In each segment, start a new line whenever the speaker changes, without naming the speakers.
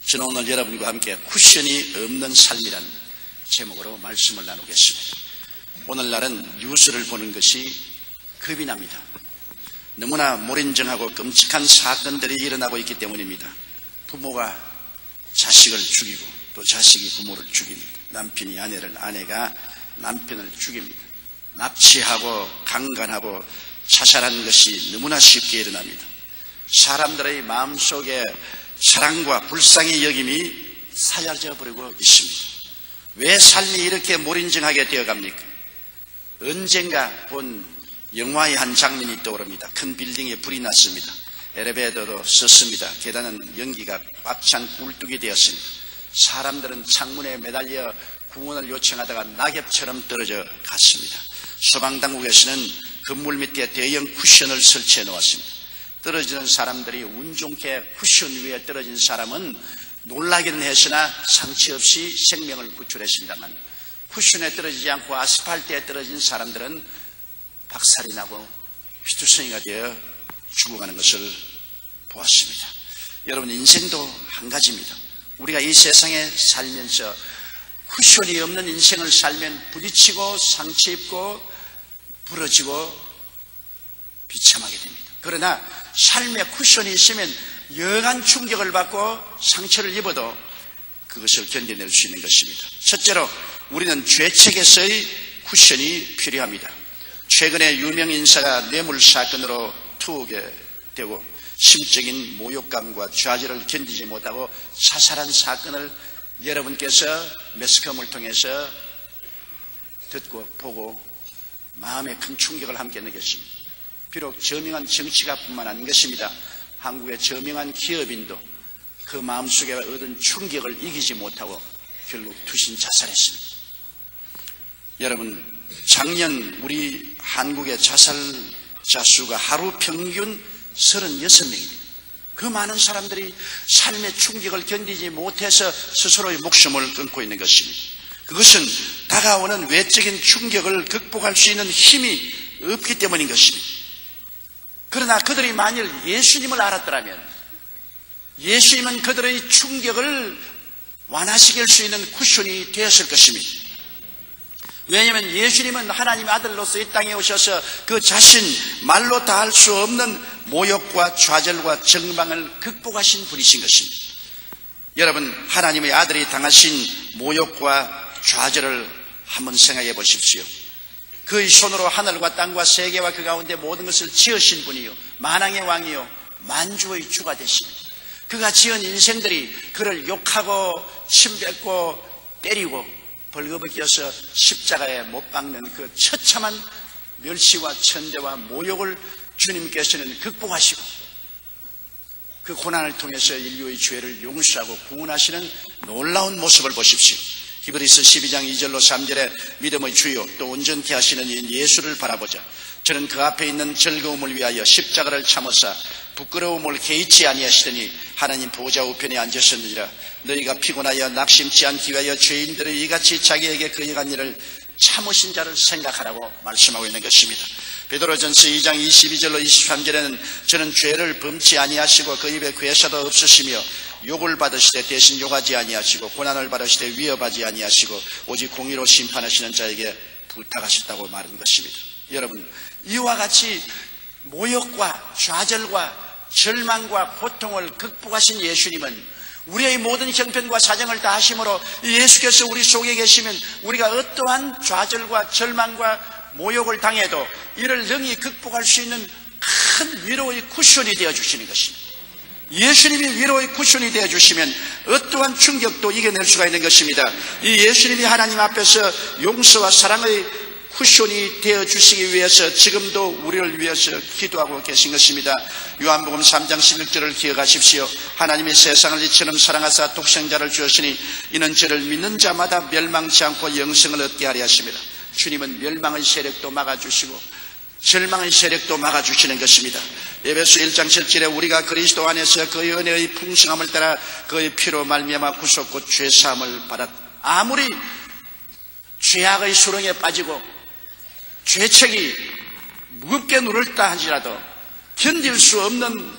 저는 오늘 여러분과 함께 쿠션이 없는 삶이란 제목으로 말씀을 나누겠습니다. 오늘날은 뉴스를 보는 것이 겁이 납니다. 너무나 몰인정하고 끔찍한 사건들이 일어나고 있기 때문입니다. 부모가 자식을 죽이고 또 자식이 부모를 죽입니다. 남편이 아내를, 아내가 남편을 죽입니다. 납치하고 강간하고 자살하는 것이 너무나 쉽게 일어납니다. 사람들의 마음속에 사랑과 불쌍히 여김이 사라져 버리고 있습니다. 왜 삶이 이렇게 몰인정하게 되어갑니까? 언젠가 본 영화의 한 장면이 떠오릅니다. 큰 빌딩에 불이 났습니다. 엘리베이터도 썼습니다. 계단은 연기가 꽉찬 굴뚝이 되었습니다. 사람들은 창문에 매달려 구원을 요청하다가 낙엽처럼 떨어져 갔습니다. 소방당국에서는 건물 밑에 대형 쿠션을 설치해 놓았습니다. 떨어지는 사람들이 운 좋게 쿠션 위에 떨어진 사람은 놀라기는 했으나 상처 없이 생명을 구출했습니다만, 쿠션에 떨어지지 않고 아스팔트에 떨어진 사람들은 박살이 나고 휘투성이가 되어 죽어가는 것을 보았습니다. 여러분, 인생도 한 가지입니다. 우리가 이 세상에 살면서 쿠션이 없는 인생을 살면 부딪히고 상처 입고 부러지고 비참하게 됩니다. 그러나 삶에 쿠션이 있으면 여간 충격을 받고 상처를 입어도 그것을 견뎌낼 수 있는 것입니다. 첫째로 우리는 죄책에서의 쿠션이 필요합니다. 최근에 유명 인사가 뇌물 사건으로 투옥이 되고 심적인 모욕감과 좌절을 견디지 못하고 자살한 사건을 여러분께서 매스컴을 통해서 듣고 보고 마음에 큰 충격을 함께 느꼈습니다. 비록 저명한 정치가뿐만 아닌 것입니다. 한국의 저명한 기업인도 그 마음속에 얻은 충격을 이기지 못하고 결국 투신 자살했습니다. 여러분, 작년 우리 한국의 자살자 수가 하루 평균 36명입니다. 그 많은 사람들이 삶의 충격을 견디지 못해서 스스로의 목숨을 끊고 있는 것입니다. 그것은 다가오는 외적인 충격을 극복할 수 있는 힘이 없기 때문인 것입니다. 그러나 그들이 만일 예수님을 알았더라면 예수님은 그들의 충격을 완화시킬 수 있는 쿠션이 되었을 것입니다. 왜냐하면 예수님은 하나님의 아들로서 이 땅에 오셔서 그 자신 말로 다 할 수 없는 모욕과 좌절과 절망을 극복하신 분이신 것입니다. 여러분, 하나님의 아들이 당하신 모욕과 좌절을 한번 생각해 보십시오. 그의 손으로 하늘과 땅과 세계와 그 가운데 모든 것을 지으신 분이요, 만왕의 왕이요, 만주의 주가 되십니다. 그가 지은 인생들이 그를 욕하고 침뱉고 때리고 벌거벗겨서 십자가에 못 박는 그 처참한 멸시와 천대와 모욕을 주님께서는 극복하시고 그 고난을 통해서 인류의 죄를 용서하고 구원하시는 놀라운 모습을 보십시오. 히브리서 12장 2절로 3절에 믿음의 주요 또 온전케 하시는 이 예수를 바라보자. 저는 그 앞에 있는 즐거움을 위하여 십자가를 참으사 부끄러움을 개의치 아니하시더니 하나님 보좌 우편에 앉으셨느니라. 너희가 피곤하여 낙심치 않기 위하여 죄인들을 이같이 자기에게 거역한 일을 참으신 자를 생각하라고 말씀하고 있는 것입니다. 베드로전서 2장 22절로 23절에는 저는 죄를 범치 아니하시고 그 입에 괴사도 없으시며 욕을 받으시되 대신 욕하지 아니하시고 고난을 받으시되 위협하지 아니하시고 오직 공의로 심판하시는 자에게 부탁하셨다고 말한 것입니다. 여러분, 이와 같이 모욕과 좌절과 절망과 고통을 극복하신 예수님은 우리의 모든 형편과 사정을 다 하심으로 예수께서 우리 속에 계시면 우리가 어떠한 좌절과 절망과 모욕을 당해도 이를 능히 극복할 수 있는 큰 위로의 쿠션이 되어주시는 것입니다. 예수님이 위로의 쿠션이 되어주시면 어떠한 충격도 이겨낼 수가 있는 것입니다. 이 예수님이 하나님 앞에서 용서와 사랑의 쿠션이 되어주시기 위해서 지금도 우리를 위해서 기도하고 계신 것입니다. 요한복음 3장 16절을 기억하십시오. 하나님이 세상을 이처럼 사랑하사 독생자를 주었으니 이는 저를 믿는 자마다 멸망치 않고 영생을 얻게 하려 하십니다. 주님은 멸망의 세력도 막아주시고 절망의 세력도 막아주시는 것입니다. 에베소 1장 7절에 우리가 그리스도 안에서 그의 은혜의 풍성함을 따라 그의 피로 말미암아 구속고 죄사함을 받았. 아무리 죄악의 수렁에 빠지고 죄책이 무겁게 누를다 할지라도 견딜 수 없는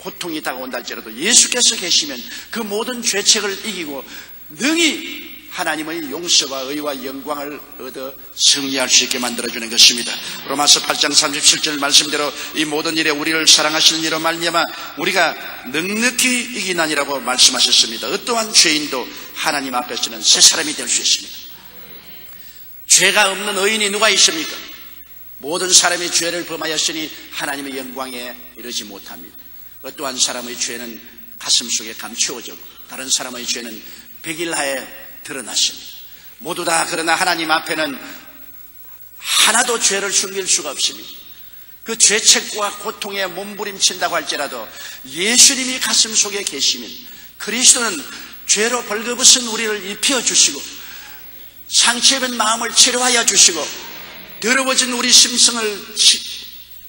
고통이 다가온다 할지라도 예수께서 계시면 그 모든 죄책을 이기고 능히 하나님의 용서와 의와 영광을 얻어 승리할 수 있게 만들어주는 것입니다. 로마서 8장 37절 말씀대로 이 모든 일에 우리를 사랑하시는 이로 말미암아 우리가 넉넉히 이기나니라고 말씀하셨습니다. 어떠한 죄인도 하나님 앞에서는 새 사람이 될 수 있습니다. 죄가 없는 의인이 누가 있습니까? 모든 사람이 죄를 범하였으니 하나님의 영광에 이르지 못합니다. 어떠한 사람의 죄는 가슴 속에 감추어지고 다른 사람의 죄는 백일하에 드러났습니다. 모두 다 그러나 하나님 앞에는 하나도 죄를 숨길 수가 없습니다. 그 죄책과 고통에 몸부림친다고 할지라도 예수님이 가슴 속에 계시면 그리스도는 죄로 벌거벗은 우리를 입혀주시고 상처입은 마음을 치료하여 주시고 더러워진 우리 심성을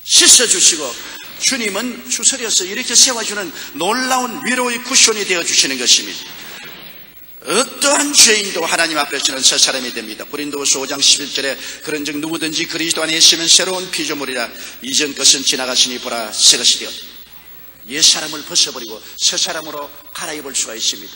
씻어주시고 주님은 추스려서 이렇게 세워주는 놀라운 위로의 쿠션이 되어주시는 것입니다. 어떠한 죄인도 하나님 앞에서는 새 사람이 됩니다. 고린도후서 5장 11절에 그런즉 누구든지 그리스도 안에 있으면 새로운 피조물이라 이전 것은 지나갔으니 보라 새 것이 되었다. 옛 사람을 벗어버리고 새 사람으로 갈아입을 수가 있습니다.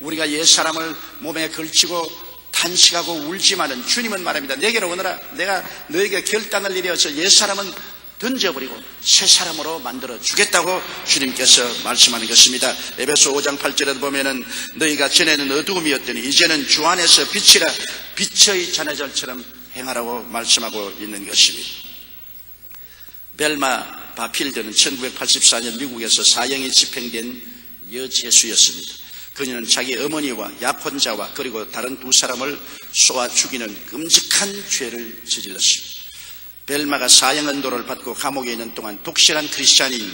우리가 옛 사람을 몸에 걸치고 탄식하고 울지만은 주님은 말합니다. 내게로 오너라. 내가 너에게 결단을 내려서 옛 사람은 던져버리고 새 사람으로 만들어 주겠다고 주님께서 말씀하는 것입니다. 에베소 5장 8절에 보면은 너희가 전에는 어두움이었더니 이제는 주 안에서 빛이라 빛의 자녀들처럼 행하라고 말씀하고 있는 것입니다. 벨마 바필드는 1984년 미국에서 사형이 집행된 여제수였습니다. 그녀는 자기 어머니와 약혼자와 그리고 다른 두 사람을 쏘아 죽이는 끔찍한 죄를 저질렀습니다. 벨마가 사형 언도를 받고 감옥에 있는 동안 독실한 크리스찬인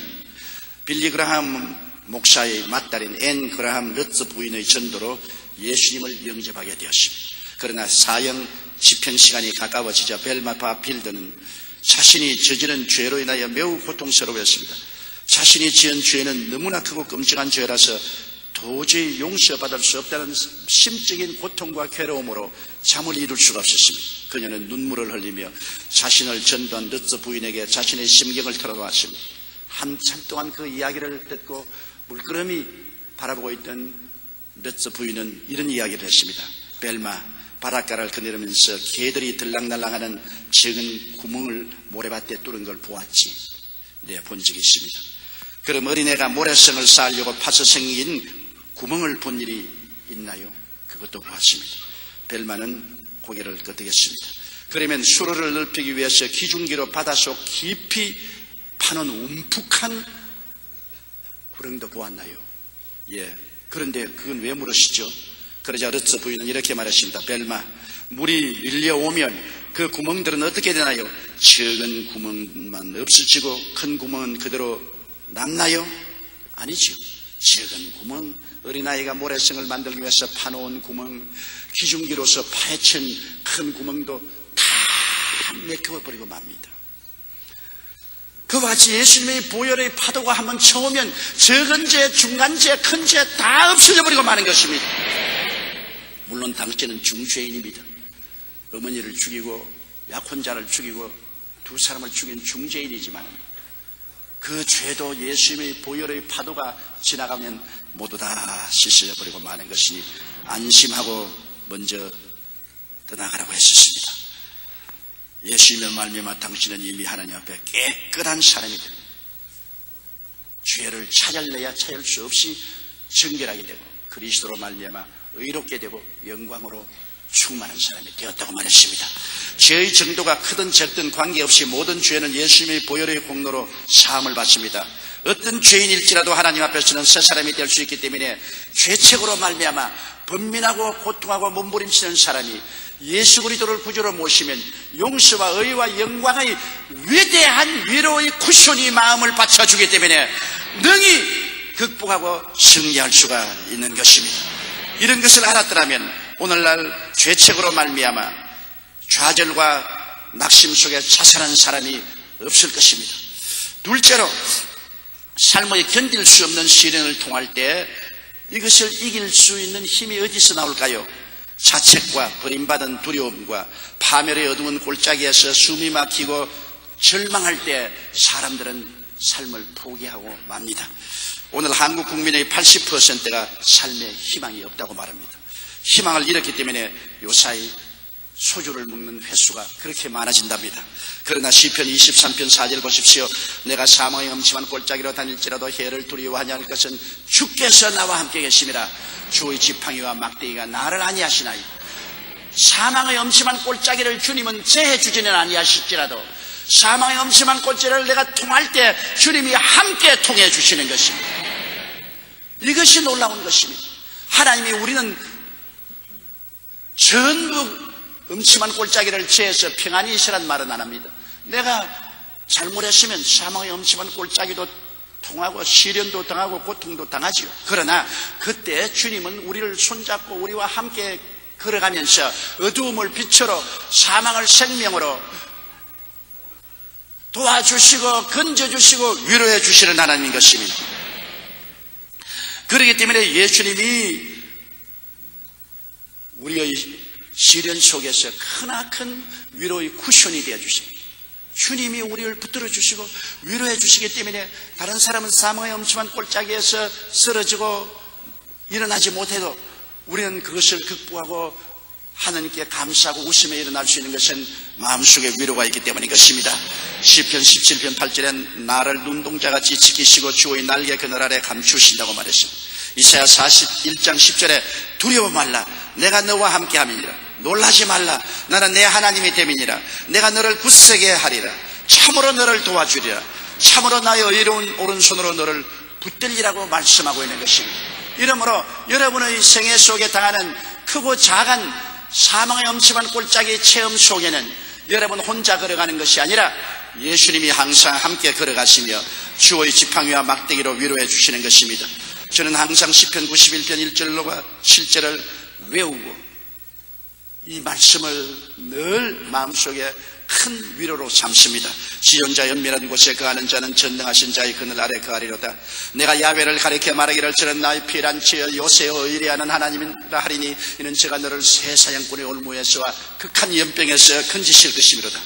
빌리 그라함 목사의 맏딸인 앤 그라함 르츠 부인의 전도로 예수님을 영접하게 되었습니다. 그러나 사형 집행 시간이 가까워지자 벨마 바필드는 자신이 저지른 죄로 인하여 매우 고통스러워했습니다. 자신이 지은 죄는 너무나 크고 끔찍한 죄라서 도저히 용서받을 수 없다는 심적인 고통과 괴로움으로 잠을 이룰 수가 없었습니다. 그녀는 눈물을 흘리며 자신을 전도한 르츠 부인에게 자신의 심경을 털어놓았습니다. 한참 동안 그 이야기를 듣고 물끄러미 바라보고 있던 르츠 부인은 이런 이야기를 했습니다. 벨마, 바닷가를 거니르면서 개들이 들락날락하는 작은 구멍을 모래밭에 뚫은 걸 보았지. 네, 본 적이 있습니다. 그럼 어린애가 모래성을 쌓으려고 파서 생긴 구멍을 본 일이 있나요? 그것도 보았습니다. 벨마는 고개를 끄덕였습니다. 그러면 수로를 넓히기 위해서 기중기로 바닷속 깊이 파는 움푹한 구렁도 보았나요? 예. 그런데 그건 왜 물으시죠? 그러자 르츠 부인은 이렇게 말했습니다. 벨마, 물이 밀려오면 그 구멍들은 어떻게 되나요? 작은 구멍만 없어지고 큰 구멍은 그대로 남나요? 아니죠. 작은 구멍, 어린아이가 모래성을 만들기 위해서 파놓은 구멍, 기중기로서 파헤친 큰 구멍도 다 메꿔버리고 맙니다. 그와 같이 예수님의 보혈의 파도가 한번 쳐오면 적은 죄, 중간 죄, 큰 죄 다 없어져 버리고 마는 것입니다. 물론 당신은 중죄인입니다. 어머니를 죽이고 약혼자를 죽이고 두 사람을 죽인 중죄인이지만 그 죄도 예수님의 보혈의 파도가 지나가면 모두 다 씻어져 버리고 마는 것이니 안심하고 먼저 떠나가라고 했었습니다. 예수님의 말미암아 당신은 이미 하나님 앞에 깨끗한 사람이 됩니다. 죄를 찾아내야 찾을 수 없이 정결하게 되고 그리스도로 말미암아 의롭게 되고 영광으로 충만한 사람이 되었다고 말했습니다. 죄의 정도가 크든 적든 관계없이 모든 죄는 예수님의 보혈의 공로로 사함을 받습니다. 어떤 죄인일지라도 하나님 앞에서는 새 사람이 될 수 있기 때문에 죄책으로 말미암아 번민하고 고통하고 몸부림치는 사람이 예수 그리스도를 구주로 모시면 용서와 의와 영광의 위대한 위로의 쿠션이 마음을 받쳐주기 때문에 능히 극복하고 승리할 수가 있는 것입니다. 이런 것을 알았더라면 오늘날 죄책으로 말미암아 좌절과 낙심 속에 자살한 사람이 없을 것입니다. 둘째로 삶의 견딜 수 없는 시련을 통할 때 이것을 이길 수 있는 힘이 어디서 나올까요? 자책과 버림받은 두려움과 파멸의 어두운 골짜기에서 숨이 막히고 절망할 때 사람들은 삶을 포기하고 맙니다. 오늘 한국 국민의 80%가 삶에 희망이 없다고 말합니다. 희망을 잃었기 때문에 요사이 소주를 먹는 횟수가 그렇게 많아진답니다. 그러나 시편 23편 4절 보십시오. 내가 사망의 엄침한 골짜기로 다닐지라도 해를 두려워하지 않을 것은 주께서 나와 함께 계심이라. 주의 지팡이와 막대기가 나를 아니하시나이다. 사망의 엄침한 골짜기를 주님은 제해 주지는 아니하실지라도 사망의 엄침한 골짜기를 내가 통할 때 주님이 함께 통해 주시는 것입니다. 이것이 놀라운 것입니다. 하나님이 우리는 전부 음침한 골짜기를 제해서 평안히 있으란 말은 안 합니다. 내가 잘못했으면 사망의 음침한 골짜기도 통하고 시련도 당하고 고통도 당하지요. 그러나 그때 주님은 우리를 손잡고 우리와 함께 걸어가면서 어두움을 빛으로 사망을 생명으로 도와주시고 건져주시고 위로해 주시는 하나님인 것입니다. 그렇기 때문에 예수님이 우리의 시련 속에서 크나큰 위로의 쿠션이 되어주십니다. 주님이 우리를 붙들어 주시고 위로해 주시기 때문에 다른 사람은 사망의 엄침한 골짜기에서 쓰러지고 일어나지 못해도 우리는 그것을 극복하고 하나님께 감사하고 웃으며 일어날 수 있는 것은 마음속에 위로가 있기 때문인 것입니다. 시편 17편 8절엔 나를 눈동자같이 지키시고 주의 날개 그늘 아래 감추신다고 말했습니다. 이사야 41장 10절에 두려워 말라 내가 너와 함께 함이니라. 놀라지 말라 나는 내 하나님이 됨이니라. 내가 너를 굳세게 하리라. 참으로 너를 도와주리라. 참으로 나의 의로운 오른손으로 너를 붙들리라고 말씀하고 있는 것입니다. 이러므로 여러분의 생애 속에 당하는 크고 작은 사망의 엄침한 골짜기 체험 속에는 여러분 혼자 걸어가는 것이 아니라 예수님이 항상 함께 걸어가시며 주의 지팡이와 막대기로 위로해 주시는 것입니다. 저는 항상 시편 91편 1절과 7절을 외우고 이 말씀을 늘 마음속에 큰 위로로 삼습니다. 지존자 연밀한 곳에 거하는 자는 전능하신 자의 그늘 아래 거하리로다. 내가 야훼를 가리켜 말하기를 저는 나의 피란치여 요새여 의뢰하는 하나님이라 하리니 이는 제가 너를 새 사냥꾼의 올무에서와 극한 연병에서 건지실 것이미로다.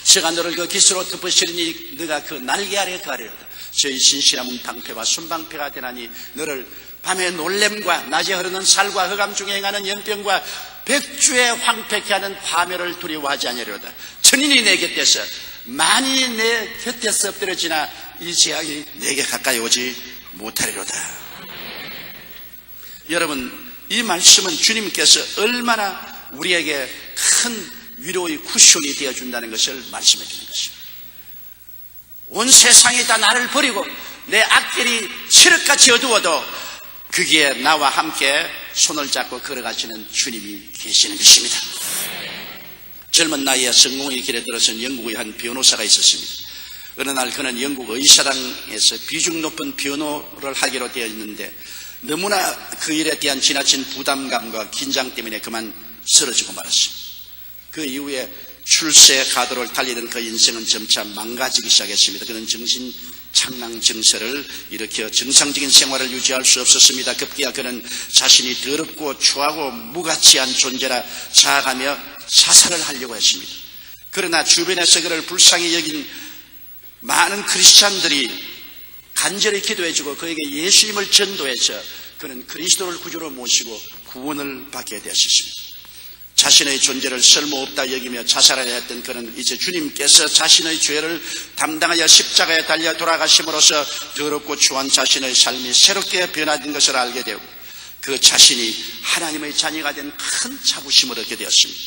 제가 너를 그 깃으로 덮으시리니 너가 그 날개 아래 거하리로다. 저희 진실함은 방패와 순방패가 되나니 너를 밤의 놀램과 낮에 흐르는 살과 흑암 중에 행하는 연병과 백주에 황폐케 하는 파멸을 두려워하지 아니하리로다. 천인이 내 곁에서 만인이 내 곁에서 엎드려지나 이 재앙이 내게 가까이 오지 못하리로다. 여러분, 이 말씀은 주님께서 얼마나 우리에게 큰 위로의 쿠션이 되어준다는 것을 말씀해 주는 것입니다. 온 세상이 다 나를 버리고 내 앞길이 칠흑같이 어두워도 거기에 나와 함께 손을 잡고 걸어가시는 주님이 계시는 것입니다. 젊은 나이에 성공의 길에 들어선 영국의 한 변호사가 있었습니다. 어느 날 그는 영국 의사당에서 비중 높은 변호를 하기로 되어 있는데 너무나 그 일에 대한 지나친 부담감과 긴장 때문에 그만 쓰러지고 말았습니다. 그 이후에 출세 가도를 달리던 그 인생은 점차 망가지기 시작했습니다. 그는 정신착랑 증세를 일으켜 정상적인 생활을 유지할 수 없었습니다. 급기야 그는 자신이 더럽고 추하고 무가치한 존재라 자아가며 자살을 하려고 했습니다. 그러나 주변에서 그를 불쌍히 여긴 많은 크리스찬들이 간절히 기도해주고 그에게 예수님을 전도해서 그는 그리스도를 구주로 모시고 구원을 받게 되었습니다. 자신의 존재를 쓸모없다 여기며 자살하려 했던 그는 이제 주님께서 자신의 죄를 담당하여 십자가에 달려 돌아가심으로써 더럽고 추한 자신의 삶이 새롭게 변화된 것을 알게 되고 그 자신이 하나님의 자녀가 된 큰 자부심을 얻게 되었습니다.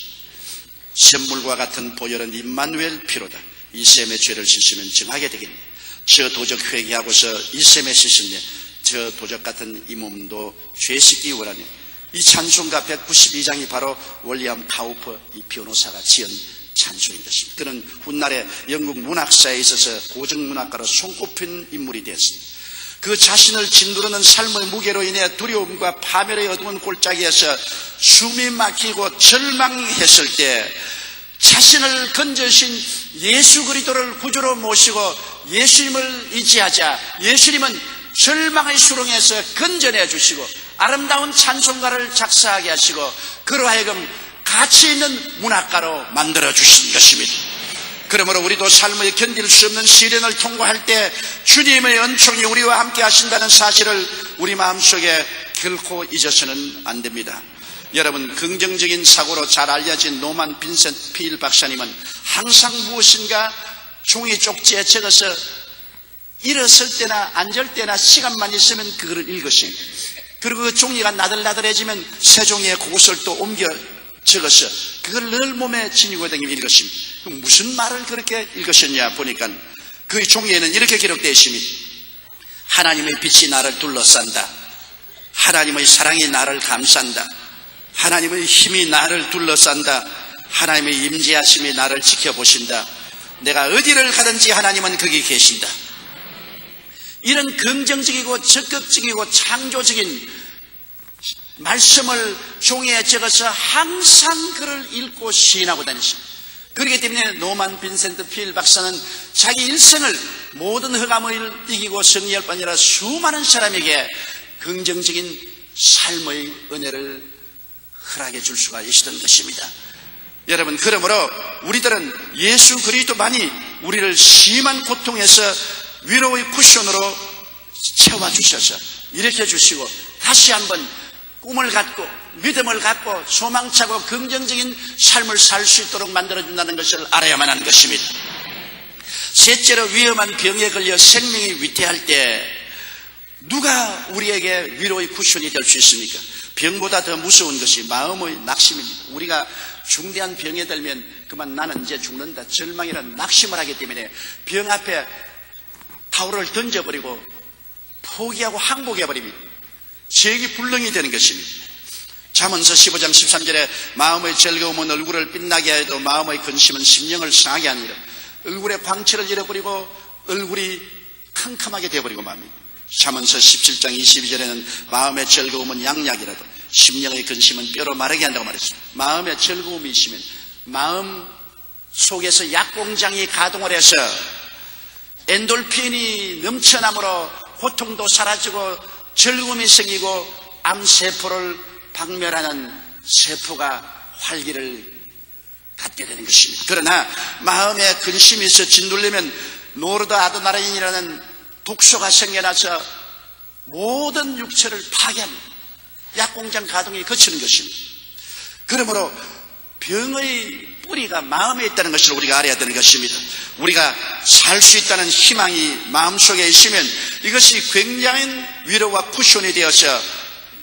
샘물과 같은 보혈은 임마누엘 피로다. 이 셈의 죄를 씻으면 정하게 되겠네. 저 도적 회개하고서 이 셈에 씻으며 저 도적 같은 이 몸도 죄 씻기 원하네. 이 찬송가 192장이 바로 윌리엄 카우퍼 이 변호사가 지은 찬송인 것입니다. 그는 훗날에 영국 문학사에 있어서 고정문학가로 손꼽힌 인물이 되었습니다. 그 자신을 짓누르는 삶의 무게로 인해 두려움과 파멸의 어두운 골짜기에서 숨이 막히고 절망했을 때 자신을 건져신 예수 그리스도를 구주로 모시고 예수님을 의지하자 예수님은 절망의 수렁에서 건져내 주시고 아름다운 찬송가를 작사하게 하시고 그로 하여금 가치 있는 문학가로 만들어 주신 것입니다. 그러므로 우리도 삶의 견딜 수 없는 시련을 통과할 때 주님의 은총이 우리와 함께 하신다는 사실을 우리 마음속에 결코 잊어서는 안 됩니다. 여러분, 긍정적인 사고로 잘 알려진 노만 빈센트 필 박사님은 항상 무엇인가 종이 쪽지에 적어서 일었을 때나 앉을 때나 시간만 있으면 그거를 읽으십니다. 그리고 그 종이가 나들나들해지면 새 종이에 그것을 또 옮겨 적어서 그걸 늘 몸에 지니고 다니며 읽으십니다. 그럼 무슨 말을 그렇게 읽으셨냐 보니까 그 종이에는 이렇게 기록되어 있습니다. 하나님의 빛이 나를 둘러싼다. 하나님의 사랑이 나를 감싼다. 하나님의 힘이 나를 둘러싼다. 하나님의 임재하심이 나를 지켜보신다. 내가 어디를 가든지 하나님은 거기 계신다. 이런 긍정적이고 적극적이고 창조적인 말씀을 종이에 적어서 항상 그를 읽고 시인하고 다니십니다. 그렇기 때문에 노만 빈센트 필 박사는 자기 일생을 모든 흑암을 이기고 승리할 뿐 아니라 수많은 사람에게 긍정적인 삶의 은혜를 허락해 줄 수가 있었던 것입니다. 여러분, 그러므로 우리들은 예수 그리스도만이 우리를 심한 고통에서 위로의 쿠션으로 채워주셔서 일으켜 주시고 다시 한번 꿈을 갖고 믿음을 갖고 소망차고 긍정적인 삶을 살 수 있도록 만들어준다는 것을 알아야만 하는 것입니다. 셋째로, 위험한 병에 걸려 생명이 위태할 때 누가 우리에게 위로의 쿠션이 될 수 있습니까? 병보다 더 무서운 것이 마음의 낙심입니다. 우리가 중대한 병에 들면 그만 나는 이제 죽는다, 절망이라는 낙심을 하기 때문에 병 앞에 타올을 던져버리고 포기하고 항복해버립니다. 지역이 불능이 되는 것입니다. 잠언서 15장 13절에 마음의 즐거움은 얼굴을 빛나게 해도 마음의 근심은 심령을 상하게 하느니라. 얼굴의 광채를 잃어버리고 얼굴이 캄캄하게 되어버리고 맙니다. 잠언서 17장 22절에는 마음의 즐거움은 양약이라도 심령의 근심은 뼈로 마르게 한다고 말했습니다. 마음의 즐거움이 있으면 마음 속에서 약공장이 가동을 해서 엔돌핀이 넘쳐나므로 고통도 사라지고 즐거움이 생기고 암세포를 박멸하는 세포가 활기를 갖게 되는 것입니다. 그러나 마음에 근심이 있어 짓눌리면 노르드 아드레날린이라는 독소가 생겨나서 모든 육체를 파괴합니다. 약공장 가동이 거치는 것입니다. 그러므로 병의 뿌리가 마음에 있다는 것을 우리가 알아야 되는 것입니다. 우리가 살 수 있다는 희망이 마음속에 있으면 이것이 굉장한 위로와 쿠션이 되어서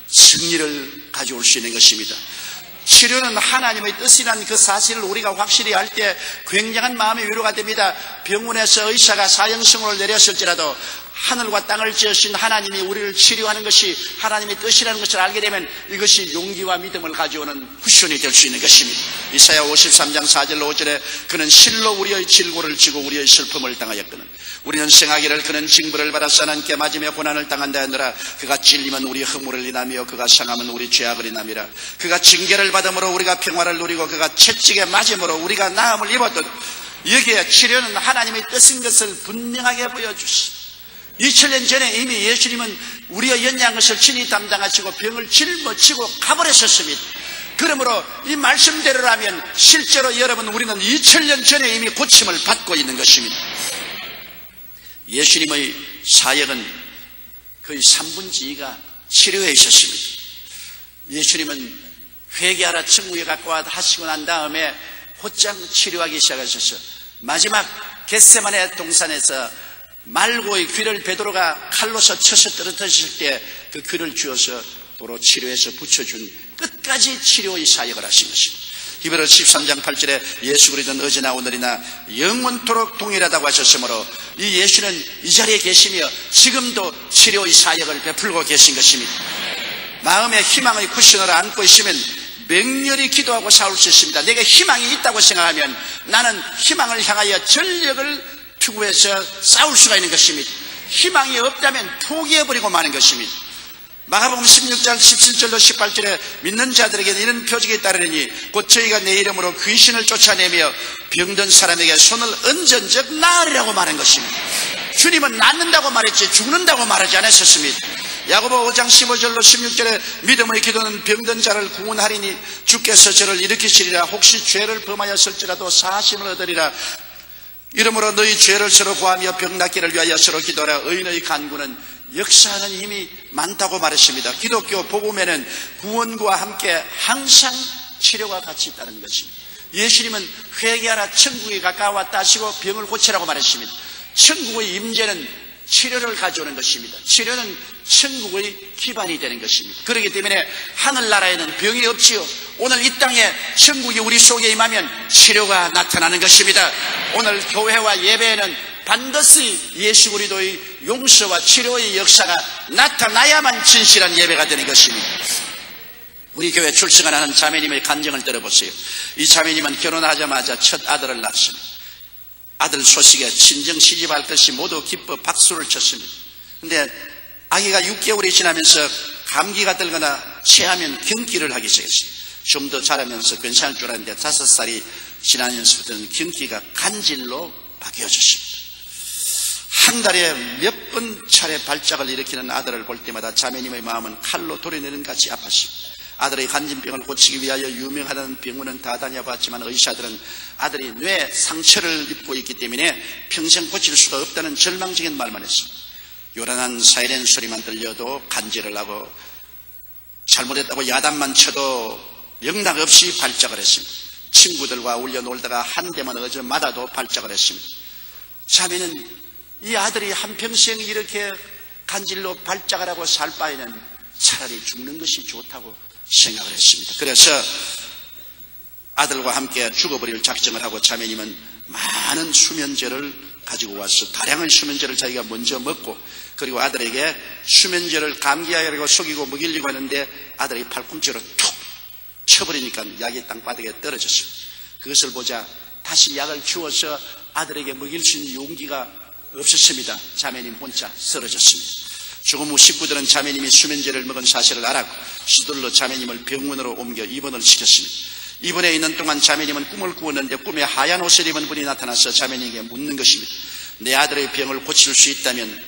승리를 가져올 수 있는 것입니다. 치료는 하나님의 뜻이라는 그 사실을 우리가 확실히 알 때 굉장한 마음의 위로가 됩니다. 병원에서 의사가 사형선고를 내렸을지라도 하늘과 땅을 지으신 하나님이 우리를 치료하는 것이 하나님의 뜻이라는 것을 알게 되면 이것이 용기와 믿음을 가져오는 쿠션이 될 수 있는 것입니다. 이사야 53장 4절 5절에 그는 실로 우리의 질고를 지고 우리의 슬픔을 당하였거늘 우리는 생하기를 그는 징벌을 받아 싸난께 맞으며 고난을 당한다 하느라 그가 찔리면 우리 허물을 인하며 그가 상하면 우리 죄악을 인함이라. 그가 징계를 받음으로 우리가 평화를 누리고 그가 채찍에 맞음으로 우리가 나음을 입었던 여기에 치료는 하나님의 뜻인 것을 분명하게 보여주십니다. 2000년 전에 이미 예수님은 우리의 연약한 것을 친히 담당하시고 병을 짊어지고 가버렸었습니다. 그러므로 이 말씀대로라면 실제로 여러분 우리는 2000년 전에 이미 고침을 받고 있는 것입니다. 예수님의 사역은 거의 3분의 2가 치료에 있었습니다. 예수님은 회개하라 천국에 갖고 와 하시고 난 다음에 곧장 치료하기 시작하셔서 마지막 겟세마네 동산에서 말고의 귀를 베드로가 칼로서 쳐서 떨어뜨렸을 때 그 귀를 쥐어서 도로 치료해서 붙여준 끝까지 치료의 사역을 하신 것입니다. 히브리서 13장 8절에 예수 그리스도는 어제나 오늘이나 영원토록 동일하다고 하셨으므로 이 예수는 이 자리에 계시며 지금도 치료의 사역을 베풀고 계신 것입니다. 마음에 희망의 쿠션을 안고 있으면 맹렬히 기도하고 싸울 수 있습니다. 내게 희망이 있다고 생각하면 나는 희망을 향하여 전력을 투구해서 싸울 수가 있는 것입니다. 희망이 없다면 포기해버리고 마는 것입니다. 마가복음 16장 17절로 18절에 믿는 자들에게는 이런 표적이 따르니 곧 저희가 내 이름으로 귀신을 쫓아내며 병든 사람에게 손을 얹은 적 나으리라고 말한 것입니다. 주님은 낫는다고 말했지 죽는다고 말하지 않았었습니다. 야고보 5장 15절로 16절에 믿음의 기도는 병든 자를 구원하리니 주께서 저를 일으키시리라. 혹시 죄를 범하였을지라도 사하심을 얻으리라. 이러므로 너희 죄를 서로 구하며 병낫기를 위하여 서로 기도하라. 의인의 간구는 역사하는 힘이 많다고 말했습니다. 기독교 복음에는 구원과 함께 항상 치료가 같이 있다는 것입니다. 예수님은 회개하라 천국이 가까웠다 하시고 병을 고치라고 말했습니다. 천국의 임재는 치료를 가져오는 것입니다. 치료는 천국의 기반이 되는 것입니다. 그렇기 때문에 하늘나라에는 병이 없지요. 오늘 이 땅에 천국이 우리 속에 임하면 치료가 나타나는 것입니다. 오늘 교회와 예배에는 반드시 예수 그리스도의 용서와 치료의 역사가 나타나야만 진실한 예배가 되는 것입니다. 우리 교회 출생하는 자매님의 간증을 들어보세요. 이 자매님은 결혼하자마자 첫 아들을 낳습니다. 아들 소식에 친정 시집할 것이 모두 기뻐 박수를 쳤습니다. 근데 아기가 6개월이 지나면서 감기가 들거나 체하면 경기를 하기 시작했어요. 좀 더 자라면서 괜찮을 줄 알았는데 5살이 지나면서부터는 경기가 간질로 바뀌어졌습니다. 한 달에 몇 번 차례 발작을 일으키는 아들을 볼 때마다 자매님의 마음은 칼로 도려내는 같이 아팠습니다. 아들의 간질병을 고치기 위하여 유명하다는 병원은 다 다녀봤지만 의사들은 아들이 뇌 상처를 입고 있기 때문에 평생 고칠 수가 없다는 절망적인 말만 했습니다. 요란한 사이렌 소리만 들려도 간질을 하고 잘못했다고 야단만 쳐도 영락 없이 발작을 했습니다. 친구들과 울려 놀다가 한 대만 어저 맞아도 발작을 했습니다. 자매는 이 아들이 한평생 이렇게 간질로 발작을 하고 살 바에는 차라리 죽는 것이 좋다고 생각을 했습니다. 그래서 아들과 함께 죽어버릴 작정을 하고 자매님은 많은 수면제를 가지고 와서 다량의 수면제를 자기가 먼저 먹고 그리고 아들에게 수면제를 감기약이라고 속이고 먹이려고 하는데 아들이 팔꿈치로 툭 쳐버리니까 약이 땅바닥에 떨어졌습니다. 그것을 보자 다시 약을 주어서 아들에게 먹일 수 있는 용기가 없었습니다. 자매님 혼자 쓰러졌습니다. 죽음 후 식구들은 자매님이 수면제를 먹은 사실을 알았고 서둘러 자매님을 병원으로 옮겨 입원을 시켰습니다. 입원해 있는 동안 자매님은 꿈을 꾸었는데 꿈에 하얀 옷을 입은 분이 나타나서 자매님에게 묻는 것입니다. 내 아들의 병을 고칠 수 있다면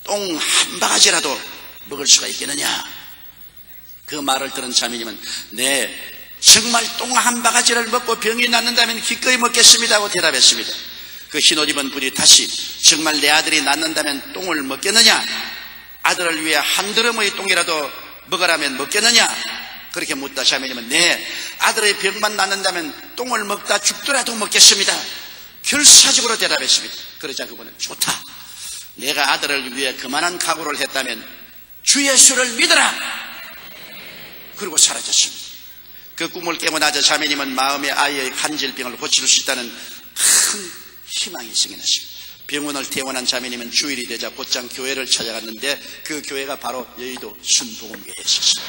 똥 한 바가지라도 먹을 수가 있겠느냐? 그 말을 들은 자매님은 네, 정말 똥 한 바가지를 먹고 병이 낫는다면 기꺼이 먹겠습니다 하고 대답했습니다. 그 흰옷 입은 분이 다시 정말 내 아들이 낫는다면 똥을 먹겠느냐? 아들을 위해 한 드럼의 똥이라도 먹으라면 먹겠느냐? 그렇게 묻다 자매님은 네, 아들의 병만 낫는다면 똥을 먹다 죽더라도 먹겠습니다. 결사적으로 대답했습니다. 그러자 그분은 좋다. 내가 아들을 위해 그만한 각오를 했다면 주 예수를 믿어라. 그리고 사라졌습니다. 그 꿈을 깨고 나자 자매님은 마음의 아이의 간질병을 고칠 수 있다는 큰 희망이 생겨났습니다. 병원을 퇴원한 자매님은 주일이 되자 곧장 교회를 찾아갔는데 그 교회가 바로 여의도 순복음교회였습니다.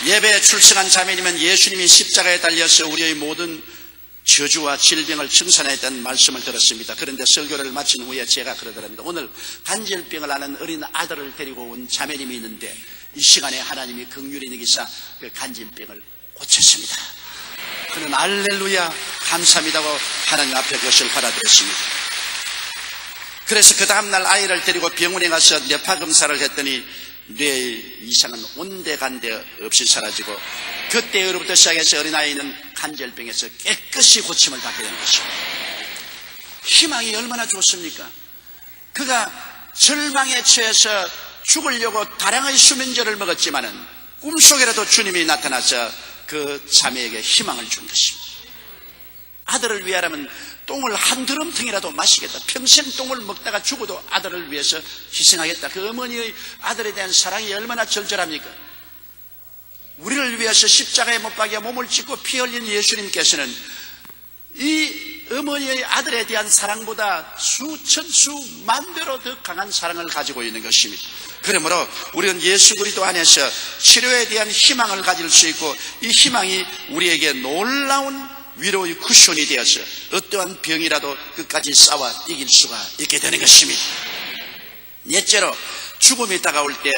예배에 출석한 자매님은 예수님이 십자가에 달려서 우리의 모든 저주와 질병을 청산했다는 말씀을 들었습니다. 그런데 설교를 마친 후에 제가 그러더랍니다. 오늘 간질병을 앓는 어린 아들을 데리고 온 자매님이 있는데 이 시간에 하나님이 긍휼히 여기사 그 간질병을 고쳤습니다. 그는 할렐루야 감사합니다고 하나님 앞에 그것을 받아들였습니다. 그래서 그 다음날 아이를 데리고 병원에 가서 뇌파 검사를 했더니 뇌의 이상은 온데간데 없이 사라지고 그때로부터 시작해서 어린아이는 간질병에서 깨끗이 고침을 받게 되는 것입니다. 희망이 얼마나 좋습니까? 그가 절망에 처해서 죽으려고 다량의 수면제를 먹었지만은 꿈속에라도 주님이 나타나서 그 자매에게 희망을 준 것입니다. 아들을 위하라면 똥을 한 드럼통이라도 마시겠다. 평생 똥을 먹다가 죽어도 아들을 위해서 희생하겠다. 그 어머니의 아들에 대한 사랑이 얼마나 절절합니까? 우리를 위해서 십자가에 못 박여 몸을 찢고 피 흘린 예수님께서는 이 어머니의 아들에 대한 사랑보다 수천 수만 배로 더 강한 사랑을 가지고 있는 것입니다. 그러므로 우리는 예수 그리스도 안에서 치료에 대한 희망을 가질 수 있고 이 희망이 우리에게 놀라운 위로의 쿠션이 되어서 어떠한 병이라도 끝까지 싸워 이길 수가 있게 되는 것입니다. 넷째로 죽음이 다가올 때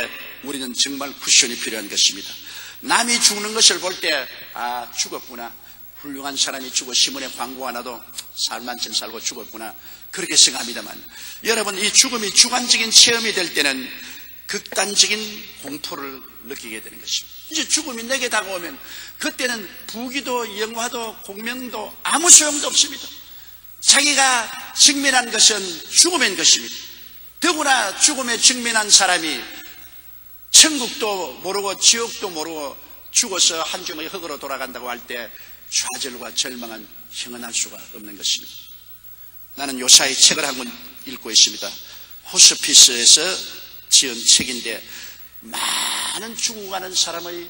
우리는 정말 쿠션이 필요한 것입니다. 남이 죽는 것을 볼 때 아 죽었구나, 훌륭한 사람이 죽어 신문에 광고 하나도 살만큼 살고 죽었구나 그렇게 생각합니다만 여러분 이 죽음이 주관적인 체험이 될 때는 극단적인 공포를 느끼게 되는 것입니다. 이제 죽음이 내게 다가오면 그때는 부귀도 영화도 공명도 아무 소용도 없습니다. 자기가 직면한 것은 죽음인 것입니다. 더구나 죽음에 직면한 사람이 천국도 모르고 지옥도 모르고 죽어서 한 주머니 흙으로 돌아간다고 할 때 좌절과 절망은 형언할 수가 없는 것입니다. 나는 요사이 책을 한 권 읽고 있습니다. 호스피스에서 지은 책인데 많은 죽어가는 사람의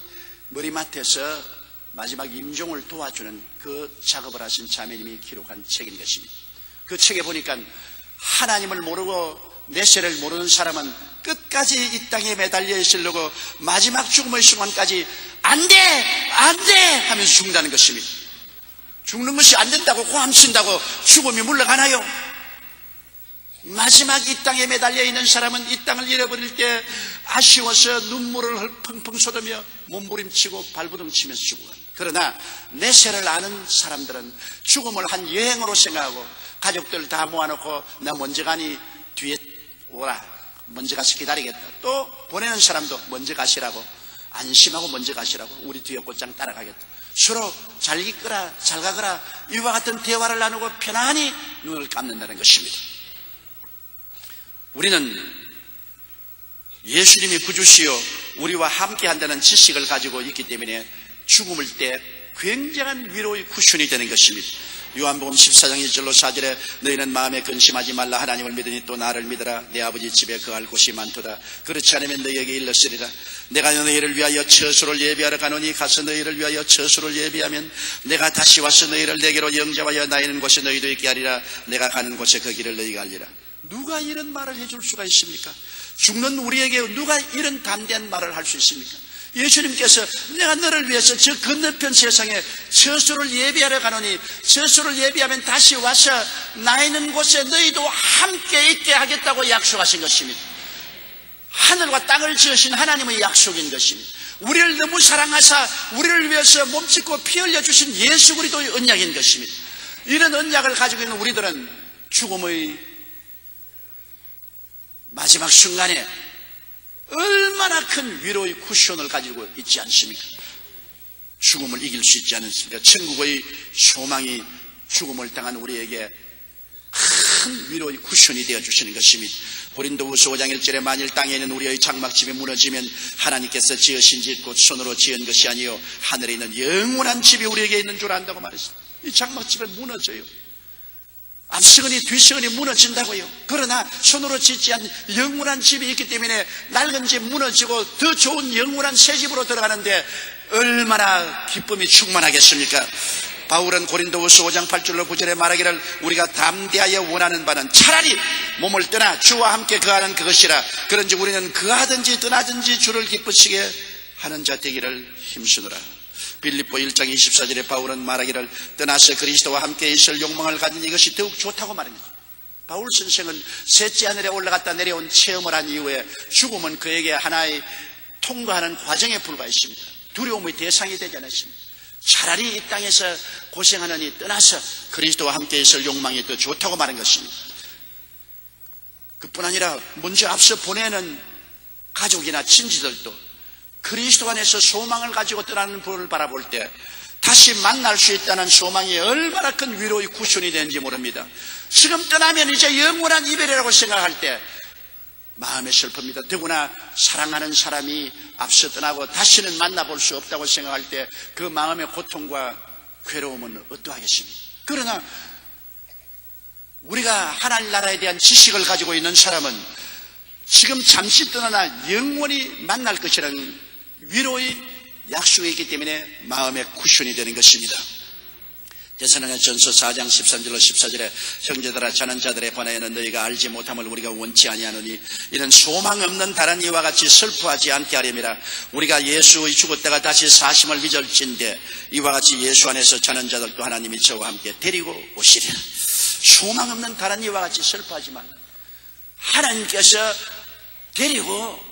머리맡에서 마지막 임종을 도와주는 그 작업을 하신 자매님이 기록한 책인 것입니다. 그 책에 보니까 하나님을 모르고 내세를 모르는 사람은 끝까지 이 땅에 매달려 있으려고 마지막 죽음의 순간까지 안 돼! 안 돼! 하면서 죽는다는 것입니다. 죽는 것이 안 된다고 고함친다고 죽음이 물러가나요? 마지막 이 땅에 매달려 있는 사람은 이 땅을 잃어버릴 때 아쉬워서 눈물을 펑펑 쏟으며 몸부림치고 발부둥치면서 죽어요. 그러나 내세를 아는 사람들은 죽음을 한 여행으로 생각하고 가족들 다 모아놓고 나 먼저 가니 뒤에 오라, 먼저 가서 기다리겠다. 또 보내는 사람도 먼저 가시라고, 안심하고 먼저 가시라고, 우리 뒤에 곧장 따라가겠다. 서로 잘 있거라, 잘 가거라, 이와 같은 대화를 나누고 편안히 눈을 감는다는 것입니다. 우리는 예수님이 구주시요 우리와 함께 한다는 지식을 가지고 있기 때문에 죽음을 때 굉장한 위로의 쿠션이 되는 것입니다. 요한복음 14장 1절로 4절에 너희는 마음에 근심하지 말라. 하나님을 믿으니 또 나를 믿으라. 내 아버지 집에 거할 곳이 많도다. 그렇지 않으면 너희에게 일렀으리라. 내가 너희를 위하여 처소를 예비하러 가노니 가서 너희를 위하여 처소를 예비하면 내가 다시 와서 너희를 내게로 영접하여 나 있는 곳에 너희도 있게 하리라. 내가 가는 곳에 그 길을 너희가 알리라. 누가 이런 말을 해줄 수가 있습니까? 죽는 우리에게 누가 이런 담대한 말을 할 수 있습니까? 예수님께서 내가 너를 위해서 저 건너편 세상에 처소를 예비하러 가노니 처소를 예비하면 다시 와서 나 있는 곳에 너희도 함께 있게 하겠다고 약속하신 것입니다. 하늘과 땅을 지으신 하나님의 약속인 것입니다. 우리를 너무 사랑하사 우리를 위해서 몸짓고 피 흘려 주신 예수 그리스도의 언약인 것입니다. 이런 언약을 가지고 있는 우리들은 죽음의 마지막 순간에 얼마나 큰 위로의 쿠션을 가지고 있지 않습니까? 죽음을 이길 수 있지 않습니까? 천국의 소망이 죽음을 당한 우리에게 큰 위로의 쿠션이 되어주시는 것입니다. 고린도후서 5장 1절에 만일 땅에 있는 우리의 장막집이 무너지면 하나님께서 지으신 집 곧 손으로 지은 것이 아니요 하늘에 있는 영원한 집이 우리에게 있는 줄 안다고 말했습니다. 이 장막집은 무너져요. 앞서거니 뒤서거니 무너진다고요. 그러나 손으로 짓지 않은 영원한 집이 있기 때문에 낡은 집 무너지고 더 좋은 영원한 새 집으로 들어가는데 얼마나 기쁨이 충만하겠습니까? 바울은 고린도후서 5장 8절로 9절에 말하기를 우리가 담대하여 원하는 바는 차라리 몸을 떠나 주와 함께 거하는 그것이라. 그런지 우리는 거하든지 떠나든지 주를 기쁘시게 하는 자 되기를 힘쓰노라. 빌립보 1장 24절에 바울은 말하기를 떠나서 그리스도와 함께 있을 욕망을 가진 이것이 더욱 좋다고 말합니다. 바울 선생은 셋째 하늘에 올라갔다 내려온 체험을 한 이후에 죽음은 그에게 하나의 통과하는 과정에 불과했습니다. 두려움의 대상이 되지 않았습니다. 차라리 이 땅에서 고생하느니 떠나서 그리스도와 함께 있을 욕망이 더 좋다고 말한 것입니다. 그뿐 아니라 먼저 앞서 보내는 가족이나 친지들도 그리스도 안에서 소망을 가지고 떠나는 분을 바라볼 때 다시 만날 수 있다는 소망이 얼마나 큰 위로의 쿠션이 되는지 모릅니다. 지금 떠나면 이제 영원한 이별이라고 생각할 때 마음에 슬픕니다. 더구나 사랑하는 사람이 앞서 떠나고 다시는 만나볼 수 없다고 생각할 때 그 마음의 고통과 괴로움은 어떠하겠습니까? 그러나 우리가 하나님 나라에 대한 지식을 가지고 있는 사람은 지금 잠시 떠나나 영원히 만날 것이라는 위로의 약속이 있기 때문에 마음의 쿠션이 되는 것입니다. 데살로니가전서 4장 13절로 14절에 형제들아 자는 자들에 관하여는 너희가 알지 못함을 우리가 원치 아니하노니 이는 소망 없는 다른 이와 같이 슬퍼하지 않게 하려니라. 우리가 예수의 죽었다가 다시 사심을 믿을진데 이와 같이 예수 안에서 자는 자들도 하나님이 저와 함께 데리고 오시리라. 소망 없는 다른 이와 같이 슬퍼하지 말라. 하나님께서 데리고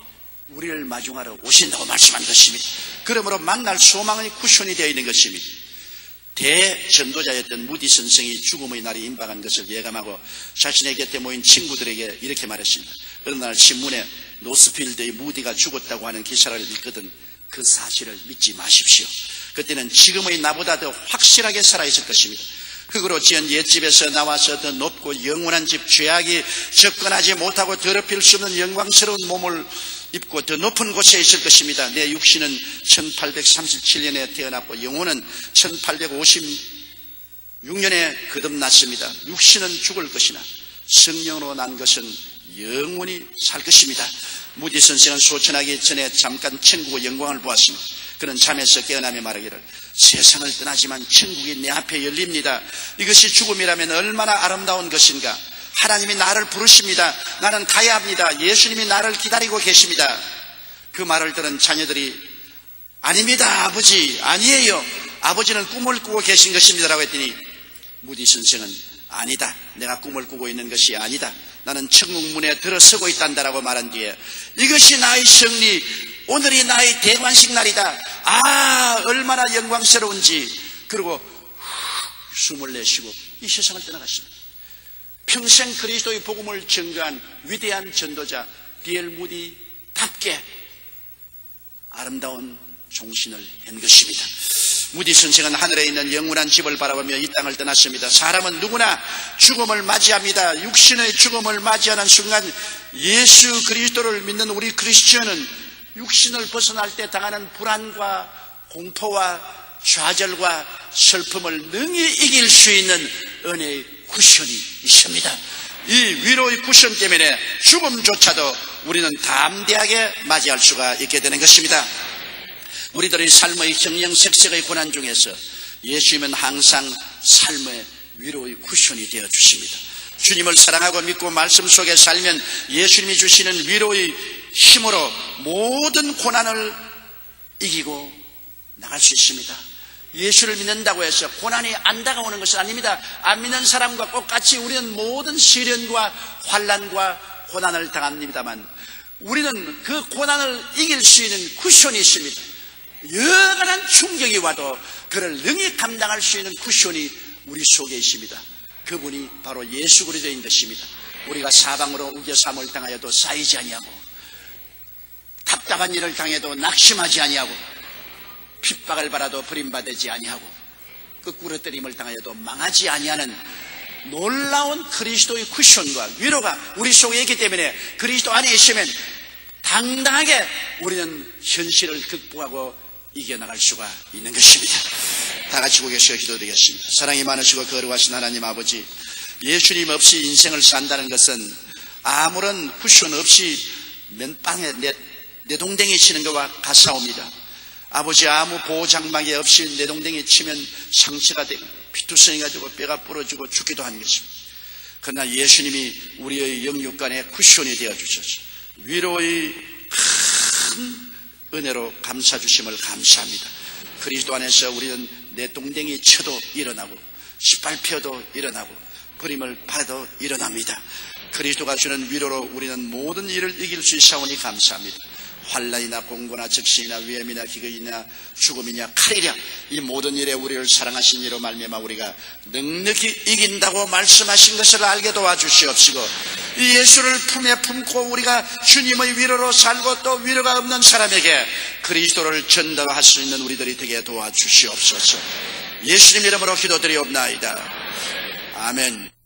우리를 마중하러 오신다고 말씀한 것입니다. 그러므로 만날 소망의 쿠션이 되어 있는 것입니다. 대전도자였던 무디 선생이 죽음의 날이 임박한 것을 예감하고 자신의 곁에 모인 친구들에게 이렇게 말했습니다. 어느 날 신문에 노스필드의 무디가 죽었다고 하는 기사를 읽거든 그 사실을 믿지 마십시오. 그때는 지금의 나보다 더 확실하게 살아있을 것입니다. 흙으로 지은 옛집에서 나와서 더 높고 영원한 집, 죄악이 접근하지 못하고 더럽힐 수 없는 영광스러운 몸을 입고 더 높은 곳에 있을 것입니다. 내 육신은 1837년에 태어났고 영혼은 1856년에 거듭났습니다. 육신은 죽을 것이나 성령으로 난 것은 영원히 살 것입니다. 무디 선생은 소천하기 전에 잠깐 천국의 영광을 보았습니다. 그는 잠에서 깨어나며 말하기를 세상을 떠나지만 천국이 내 앞에 열립니다. 이것이 죽음이라면 얼마나 아름다운 것인가. 하나님이 나를 부르십니다. 나는 가야 합니다. 예수님이 나를 기다리고 계십니다. 그 말을 들은 자녀들이 아닙니다 아버지, 아니에요, 아버지는 꿈을 꾸고 계신 것입니다 라고 했더니 무디 선생은 아니다, 내가 꿈을 꾸고 있는 것이 아니다, 나는 천국 문에 들어서고 있단다라고 말한 뒤에 이것이 나의 승리, 오늘이 나의 대관식 날이다. 아, 얼마나 영광스러운지. 그리고 숨을 내쉬고 이 세상을 떠나갔습니다. 평생 그리스도의 복음을 증거한 위대한 전도자 D.L. 무디답게 아름다운 종신을 한 것입니다. 무디 선생은 하늘에 있는 영원한 집을 바라보며 이 땅을 떠났습니다. 사람은 누구나 죽음을 맞이합니다. 육신의 죽음을 맞이하는 순간 예수 그리스도를 믿는 우리 크리스천은 육신을 벗어날 때 당하는 불안과 공포와 좌절과 슬픔을 능히 이길 수 있는 은혜의 쿠션이 있습니다. 이 위로의 쿠션 때문에 죽음조차도 우리는 담대하게 맞이할 수가 있게 되는 것입니다. 우리들의 삶의 형형색색의 고난 중에서 예수님은 항상 삶의 위로의 쿠션이 되어 주십니다. 주님을 사랑하고 믿고 말씀 속에 살면 예수님이 주시는 위로의 힘으로 모든 고난을 이기고 나갈 수 있습니다. 예수를 믿는다고 해서 고난이 안 다가오는 것은 아닙니다. 안 믿는 사람과 똑같이 우리는 모든 시련과 환난과 고난을 당합니다만 우리는 그 고난을 이길 수 있는 쿠션이 있습니다. 여간한 충격이 와도 그를 능히 감당할 수 있는 쿠션이 우리 속에 있습니다. 그분이 바로 예수 그리스도인 것입니다. 우리가 사방으로 우겨삼을 당하여도 쌓이지 아니하고 답답한 일을 당해도 낙심하지 아니하고 핍박을 받아도 버림받지 아니하고 끄꾸러뜨림을 당하여도 망하지 아니하는 놀라운 그리스도의 쿠션과 위로가 우리 속에 있기 때문에 그리스도 안에 있으면 당당하게 우리는 현실을 극복하고 이겨나갈 수가 있는 것입니다. 다 같이 고개시켜 기도드리겠습니다. 사랑이 많으시고 거룩하신 하나님 아버지, 예수님 없이 인생을 산다는 것은 아무런 쿠션 없이 맨땅에 내동댕이 치는 것과 같사옵니다. 아버지, 아무 보호장막이 없이 내동댕이 치면 상처가 되고 피투성이가 되고 뼈가 부러지고 죽기도 하는 것입니다. 그러나 예수님이 우리의 영육간의 쿠션이 되어주셔서 위로의 큰 은혜로 감싸주심을 감사합니다. 그리스도 안에서 우리는 내동댕이 쳐도 일어나고 짓밟혀도 일어나고 버림을 받아도 일어납니다. 그리스도가 주는 위로로 우리는 모든 일을 이길 수 있사오니 감사합니다. 환난이나 공고나 적신이나 위험이나 기근이나 죽음이냐 칼이랴, 이 모든 일에 우리를 사랑하신 이로 말미암아 우리가 넉넉히 이긴다고 말씀하신 것을 알게 도와주시옵시고, 이 예수를 품에 품고 우리가 주님의 위로로 살고 또 위로가 없는 사람에게 그리스도를 전달할 수 있는 우리들이 되게 도와주시옵소서. 예수님 이름으로 기도드리옵나이다. 아멘.